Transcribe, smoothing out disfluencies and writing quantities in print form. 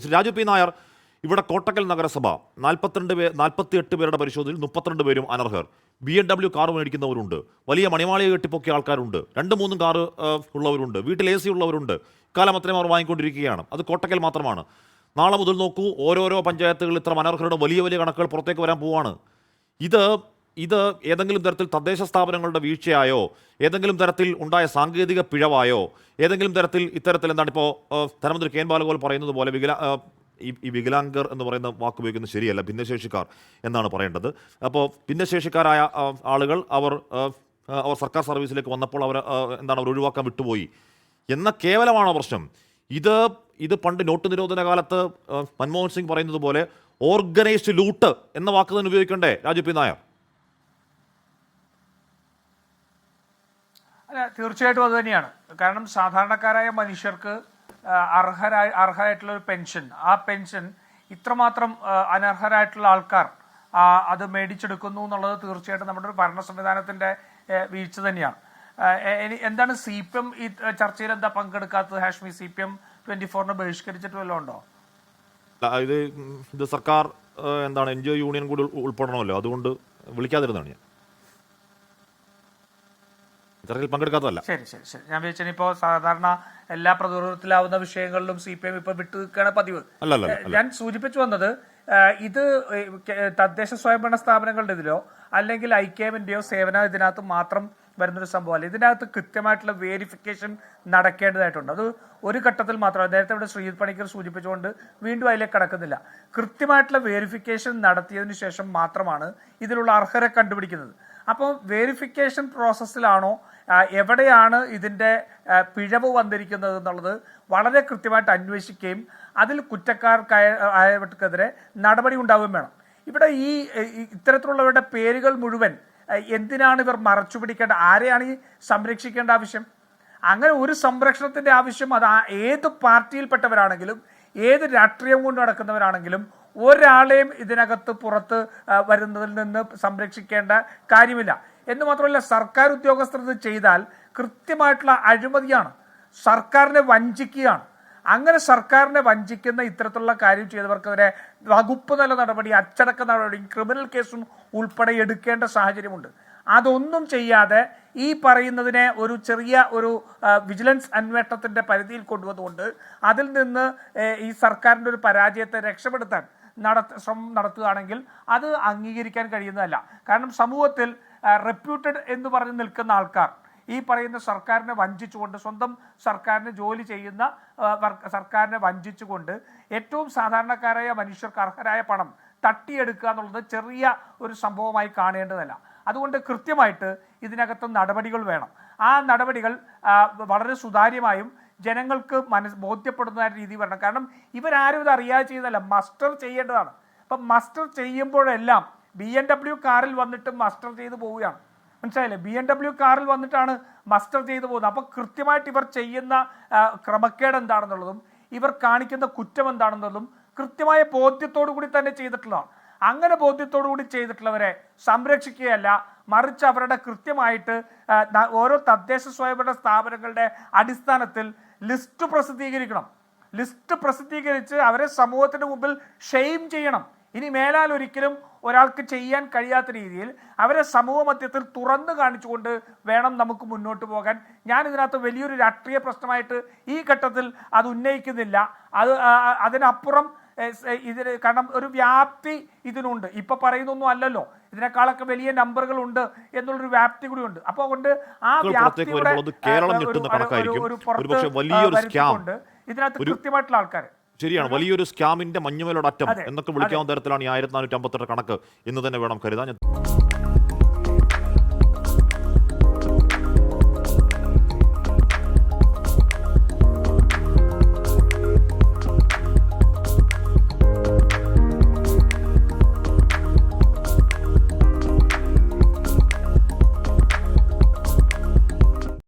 Shri Raju P Nair, ഇവിടെ കോട്ടക്കൽ നഗരസഭ 48 പേരുടെ പരിശോധനയിൽ 32 പേരും അനർഹർ. BMW കാർ മേടിക്കുന്നവരുണ്ട്, വലിയ മണിമാളിക കെട്ടിപ്പൊക്കിയ ആൾക്കാരുണ്ട്, 2-3 കാർ ഉള്ളവരുണ്ട്, വീട്ടിൽ AC ഉള്ളവരുണ്ട്. ഇക്കാലം അത്രയും അവർ വാങ്ങിക്കൊണ്ടിരിക്കുകയാണ്. അത് കോട്ടക്കൽ മാത്രമാണ്. നാളെ മുതൽ നോക്കൂ, ഓരോരോ പഞ്ചായത്തുകളിൽ ഇത്ര അനർഹരുടെ വലിയ വലിയ കണക്കുകൾ പുറത്തേക്ക് വരാൻ പോവാണ്. ഇത് ഏതെങ്കിലും തരത്തിൽ തദ്ദേശ സ്ഥാപനങ്ങളുടെ വീഴ്ചയായോ, ഏതെങ്കിലും തരത്തിൽ ഉണ്ടായ സാങ്കേതിക പിഴവായോ, ഏതെങ്കിലും തരത്തിൽ ഇത്തരത്തിൽ എന്താണ് ഇപ്പോൾ ധനമന്ത്രി കെ എൻ ബാലഗോപാൽ പറയുന്നത് പോലെ ഈ വികലാംഗർ എന്ന് പറയുന്ന വാക്ക് ഉപയോഗിക്കുന്നത് ശരിയല്ല, ഭിന്നശേഷിക്കാർ എന്നാണ് പറയേണ്ടത്. അപ്പോൾ ഭിന്നശേഷിക്കാരായ ആളുകൾ അവർ സർക്കാർ സർവീസിലേക്ക് വന്നപ്പോൾ അവർ ഒഴിവാക്കാൻ വിട്ടുപോയി എന്ന കേവലമാണോ പ്രശ്നം? ഇത് പണ്ട് നോട്ട് നിരോധന കാലത്ത് മൻമോഹൻ സിംഗ് പറയുന്നത് പോലെ ഓർഗനൈസ്ഡ് ലൂട്ട് എന്ന വാക്ക് തന്നെ ഉപയോഗിക്കണ്ടേ രാജു പി നായർ? അല്ല, തീർച്ചയായിട്ടും അത് തന്നെയാണ്. കാരണം സാധാരണക്കാരായ മനുഷ്യർക്ക് അർഹരായിട്ടുള്ള ഒരു പെൻഷൻ, ആ പെൻഷൻ ഇത്രമാത്രം അനർഹരായിട്ടുള്ള ആൾക്കാർ അത് മേടിച്ചെടുക്കുന്നു എന്നുള്ളത് തീർച്ചയായിട്ടും നമ്മുടെ ഒരു ഭരണ സംവിധാനത്തിന്റെ വീഴ്ച തന്നെയാണ്. എന്താണ് CPM ഈ ചർച്ചയിൽ എന്താ പങ്കെടുക്കാത്തത്? ഹാഷ്മി, CPM 24 ബഹിഷ്കരിച്ചിട്ട് വല്ലതും ഉണ്ടോ? ഇത് സർക്കാർ NGO യൂണിയൻ കൂടി ഉൾപ്പെടണമല്ലോ, അതുകൊണ്ട് വിളിക്കാതിരുന്നതാണ് ഞാൻ. ചർച്ചയിൽ പങ്കെടുക്കാത്തതല്ല. ശരി. ഞാൻ വിചാരിച്ചാൽ ഇപ്പോൾ സാധാരണ എല്ലാ പ്രതിരോധത്തിലാവുന്ന വിഷയങ്ങളിലും CPM ഇപ്പൊ വിട്ടു നിൽക്കുകയാണ് പതിവ്. ഞാൻ സൂചിപ്പിച്ചു വന്നത് ഇത് തദ്ദേശ സ്വയംഭരണ സ്ഥാപനങ്ങളുടെ ഇതിലോ അല്ലെങ്കിൽ ഐക്യമിന്റെയോ സേവന ഇതിനകത്ത് മാത്രം വരുന്നൊരു സംഭവമല്ല. ഇതിനകത്ത് കൃത്യമായിട്ടുള്ള വേരിഫിക്കേഷൻ നടക്കേണ്ടതായിട്ടുണ്ട്. അത് ഒരു ഘട്ടത്തിൽ മാത്രമല്ല. നേരത്തെ ഇവിടെ ശ്രീജിത് പണിക്കർ സൂചിപ്പിച്ചുകൊണ്ട് വീണ്ടും അതിലേക്ക് കടക്കുന്നില്ല. കൃത്യമായിട്ടുള്ള വേരിഫിക്കേഷൻ നടത്തിയതിനു ശേഷം മാത്രമാണ് ഇതിലുള്ള അർഹരെ കണ്ടുപിടിക്കുന്നത്. അപ്പോൾ വേരിഫിക്കേഷൻ പ്രോസസ്സിലാണോ, എവിടെയാണ് ഇതിൻ്റെ പിഴവ് വന്നിരിക്കുന്നത് എന്നുള്ളത് വളരെ കൃത്യമായിട്ട് അന്വേഷിക്കുകയും അതിൽ കുറ്റക്കാർക്കായവർക്കെതിരെ നടപടി ഉണ്ടാവുകയും വേണം. ഇവിടെ ഇത്തരത്തിലുള്ളവരുടെ പേരുകൾ മുഴുവൻ എന്തിനാണ് ഇവർ മറച്ചു പിടിക്കേണ്ട? ആരെയാണ് ഈ സംരക്ഷിക്കേണ്ട ആവശ്യം? അങ്ങനെ ഒരു സംരക്ഷണത്തിന്റെ ആവശ്യം അത് ഏത് പാർട്ടിയിൽപ്പെട്ടവരാണെങ്കിലും ഏത് രാഷ്ട്രീയം കൊണ്ട് നടക്കുന്നവരാണെങ്കിലും ഒരാളെയും ഇതിനകത്ത് പുറത്ത് വരുന്നതിൽ നിന്ന് സംരക്ഷിക്കേണ്ട കാര്യമില്ല. എന്ന് മാത്രമല്ല, സർക്കാർ ഉദ്യോഗസ്ഥർ ഇത് ചെയ്താൽ കൃത്യമായിട്ടുള്ള അഴിമതിയാണ്, സർക്കാരിനെ വഞ്ചിക്കുകയാണ്. അങ്ങനെ സർക്കാരിനെ വഞ്ചിക്കുന്ന ഇത്തരത്തിലുള്ള കാര്യം ചെയ്തവർക്കെതിരെ വകുപ്പ് തല നടപടി, അച്ചടക്ക നടപടിയും ക്രിമിനൽ കേസും ഉൾപ്പെടെ എടുക്കേണ്ട സാഹചര്യമുണ്ട്. അതൊന്നും ചെയ്യാതെ ഈ പറയുന്നതിനെ ഒരു ചെറിയ ഒരു വിജിലൻസ് അന്വേഷണത്തിന്റെ പരിധിയിൽ കൊണ്ടുവന്നുകൊണ്ട് അതിൽ നിന്ന് ഈ സർക്കാരിൻ്റെ ഒരു പരാജയത്തെ രക്ഷപ്പെടുത്താൻ ശ്രമം നടത്തുകയാണെങ്കിൽ അത് അംഗീകരിക്കാൻ കഴിയുന്നതല്ല. കാരണം സമൂഹത്തിൽ റെപ്യൂട്ടഡ് എന്ന് പറഞ്ഞ് നിൽക്കുന്ന ആൾക്കാർ ഈ പറയുന്ന സർക്കാരിനെ വഞ്ചിച്ചുകൊണ്ട്, സ്വന്തം സർക്കാരിന് ജോലി ചെയ്യുന്ന സർക്കാരിനെ വഞ്ചിച്ചുകൊണ്ട് ഏറ്റവും സാധാരണക്കാരായ മനുഷ്യർക്ക് അർഹരായ പണം തട്ടിയെടുക്കുക എന്നുള്ളത് ചെറിയ ഒരു സംഭവമായി കാണേണ്ടതല്ല. അതുകൊണ്ട് കൃത്യമായിട്ട് ഇതിനകത്ത് നടപടികൾ വേണം. ആ നടപടികൾ വളരെ സുതാര്യമായും ജനങ്ങൾക്ക് ബോധ്യപ്പെടുന്ന രീതി വരണം. കാരണം ഇവരാരും ഇത് അറിയാതെ ചെയ്തതല്ല, മസ്റ്റർ ചെയ്യേണ്ടതാണ്. അപ്പം മസ്റ്റർ ചെയ്യുമ്പോഴെല്ലാം BMW കാറിൽ വന്നിട്ട് മസ്റ്റർ ചെയ്ത് പോവുകയാണ്. മനസ്സിലായില്ലേ? BMW കാറിൽ വന്നിട്ടാണ് മസ്റ്റർ ചെയ്തു പോകുന്നത്. അപ്പോൾ കൃത്യമായിട്ട് ഇവർ ചെയ്യുന്ന ക്രമക്കേട് എന്താണെന്നുള്ളതും ഇവർ കാണിക്കുന്ന കുറ്റം എന്താണെന്നുള്ളതും കൃത്യമായ ബോധ്യത്തോടു കൂടി തന്നെ ചെയ്തിട്ടുള്ളതാണ്. അങ്ങനെ ബോധ്യത്തോടു കൂടി ചെയ്തിട്ടുള്ളവരെ സംരക്ഷിക്കുകയല്ല, മറിച്ച് അവരുടെ കൃത്യമായിട്ട് ഓരോ തദ്ദേശ സ്വയംഭരണ സ്ഥാപനങ്ങളുടെ അടിസ്ഥാനത്തിൽ ലിസ്റ്റ് പ്രസിദ്ധീകരിക്കണം. ലിസ്റ്റ് പ്രസിദ്ധീകരിച്ച് അവരെ സമൂഹത്തിന് മുമ്പിൽ ഷെയിം ചെയ്യണം. ഇനി മേലാൽ ഒരിക്കലും ഒരാൾക്ക് ചെയ്യാൻ കഴിയാത്ത രീതിയിൽ അവരെ സമൂഹ മധ്യത്തിൽ തുറന്നു കാണിച്ചുകൊണ്ട് വേണം നമുക്ക് മുന്നോട്ട് പോകാൻ. ഞാൻ ഇതിനകത്ത് വലിയൊരു രാഷ്ട്രീയ പ്രശ്നമായിട്ട് ഈ ഘട്ടത്തിൽ അത് ഉന്നയിക്കുന്നില്ല. അതിനപ്പുറം കാരണം ഒരു വ്യാപ്തി ഇതിനുണ്ട്. ഇപ്പൊ പറയുന്നൊന്നും അല്ലല്ലോ, ഇതിനേക്കാളൊക്കെ വലിയ നമ്പറുകൾ ഉണ്ട് എന്നുള്ളൊരു വ്യാപ്തി കൂടി ഉണ്ട്. അപ്പോൾ കൊണ്ട് ആ വ്യാപ്തിയുടെ ഇതിനകത്ത് കൃത്യമായിട്ടുള്ള ആൾക്കാർ ശരിയാണ്, വലിയൊരു സ്കാമിന്റെ മഞ്ഞുമേലോടറ്റം എന്നൊക്കെ വിളിക്കാവുന്ന തരത്തിലാണ് ഈ 1458 കണക്ക് എന്ന് തന്നെ വേണം കരുതാൻ.